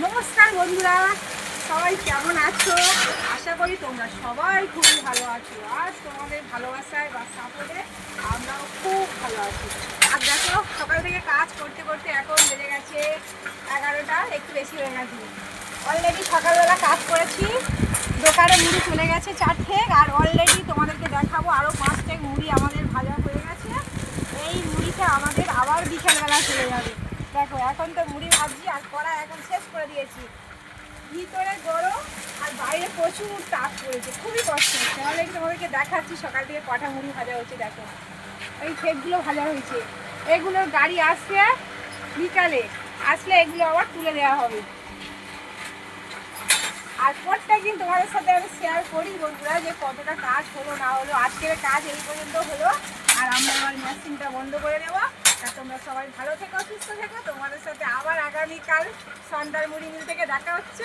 নমস্কার বন্ধুরা, সবাই কেমন আছো? আশা করি তোমরা সবাই খুবই ভালো আছো। আজ তোমাদের ভালোবাসায় বা সাপোর্টে আমরাও খুব ভালো আছি। আর দেখো, সকাল থেকে কাজ করতে করতে এখন বেজে গেছে 11টা, একটু বেশি হয়ে গেছে। অলরেডি সকালবেলা কাজ করেছি, দোকানে মুড়ি চলে গেছে 4 ঠেক, আর অলরেডি তোমাদেরকে দেখাবো আরও 5 ঠেক মুড়ি আমাদের ভাজা হয়ে গেছে। এই মুড়িটা আমাদের আবার বিকেলবেলা চলে যাবে। দেখো, এখন তো মুড়ি ভাজছি আর কড়া এখন শেষ করে দিয়েছি। ভিতরে গরম আর বাইরে প্রচুর তাপ পড়েছে, খুবই কষ্ট হচ্ছে। তাহলে তোমাদেরকে দেখাচ্ছি সকাল থেকে কটা মুড়ি ভাজা হচ্ছে। দেখো, এই ঠেকগুলো ভাজা হয়েছে, এগুলোর গাড়ি আসবে বিকালে, আসলে এগুলো আবার তুলে দেওয়া হবে। আর প্রত্যেকদিন তোমাদের সাথে আমি শেয়ার করি বন্ধুরা যে কতটা কাজ হলো না হলো। আজকের কাজ এই পর্যন্ত হলো, আর আমরা আমার মেশিনটা বন্ধ করে দেবো। তা তোমরা সবাই ভালো থেকো, সুস্থ থেকো। তোমাদের সাথে আবার আগামীকাল সন্ধ্যার মুড়ি মিল থেকে দেখা হচ্ছে।